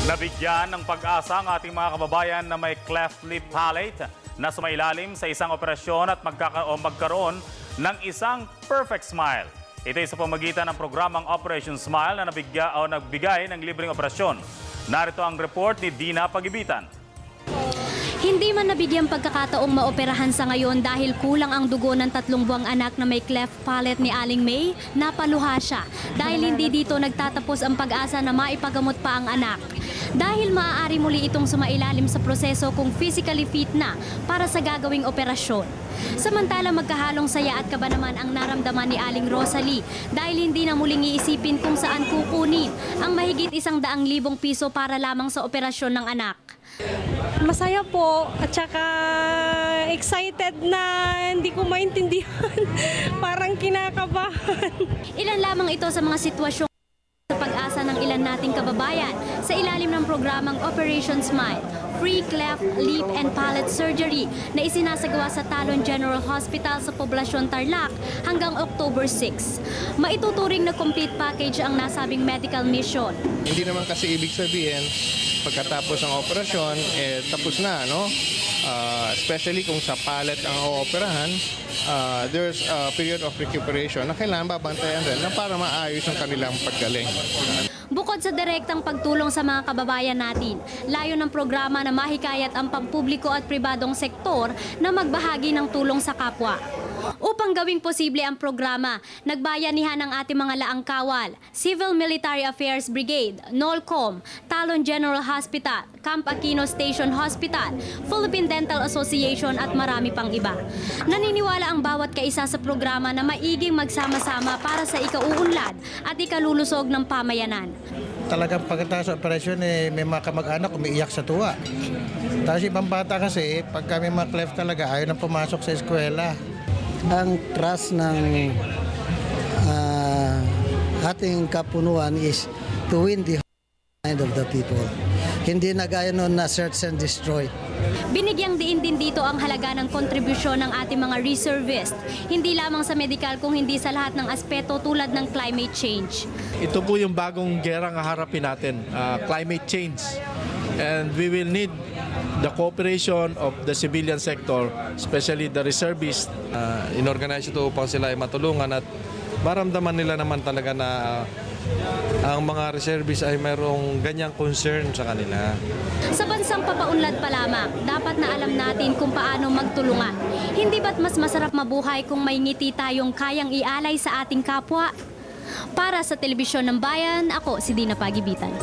Nabigyan ng pag-asa ang ating mga kababayan na may cleft lip palate na sumailalim sa isang operasyon at magkaroon ng isang perfect smile. Ito ay sa pamagitan ng programang Operation Smile na nagbigay ng libreng operasyon. Narito ang report ni Dina Pagibitan. Hindi man nabigyang pagkakataong maoperahan sa ngayon dahil kulang ang dugo ng 3 buwang anak na may cleft palate ni Aling May, napaluha siya dahil hindi dito nagtatapos ang pag-asa na maipagamot pa ang anak. Dahil maaari muli itong sumailalim sa proseso kung physically fit na para sa gagawing operasyon. Samantala magkahalong saya at kaba naman ang naramdaman ni Aling Rosalie dahil hindi na muling iisipin kung saan kukunin ang mahigit 100,000 piso para lamang sa operasyon ng anak. Masaya po at saka excited na hindi ko maintindihan. Parang kinakabahan. Ilan lamang ito sa mga sitwasyon sa pag-asa ng ilan nating kababayan sa ilalim ng programang Operation Smile, free cleft lip and palate surgery na isinasagawa sa Talon General Hospital sa Poblasyon Tarlac hanggang October 6. Maituturing na complete package ang nasabing medical mission. Hindi naman kasi ibig sabihin pagkatapos ng operasyon, tapos na, no? Especially kung sa palate ang ooperahan, there's a period of recuperation na kailangan babantayan rin na para maayos ang kanilang paggaling. Bukod sa direktang pagtulong sa mga kababayan natin, layo ng programa na mahikayat ang pampubliko at pribadong sektor na magbahagi ng tulong sa kapwa. Upang gawing posible ang programa, nagbayanihan ang ating mga laang kawal, Civil Military Affairs Brigade, NOLCOM, Talon General Hospital, Camp Aquino Station Hospital, Philippine Dental Association at marami pang iba. Naniniwala ang bawat kaisa sa programa na maiging magsama-sama para sa ikauunlad at ikalulusog ng pamayanan. Talagang pagkatapos sa operasyon, may mga kamag-anak umiiyak sa tuwa. Tapos ibang bata kasi, pagka may mga cleft talaga, ayaw nang pumasok sa eskwela. Ang trust ng ating kapunuan is to win the mind of the people. Hindi na gaya noon na search and destroy. Binigyang diin din dito ang halaga ng kontribusyon ng ating mga reservist, hindi lamang sa medical kung hindi sa lahat ng aspeto tulad ng climate change. Ito po yung bagong gerang haharapin natin, climate change. And we will need the cooperation of the civilian sector, especially the reservists. Inorganize ito upang sila ay matulungan at maramdaman nila naman talaga na ang mga reservists ay mayroong ganyang concern sa kanila. Sa bansang papaunlad pa lamang, dapat na alam natin kung paano magtulungan. Hindi ba't mas masarap mabuhay kung may ngiti tayong kayang ialay sa ating kapwa? Para sa Telebisyon ng Bayan, ako si Dina Pagibitan.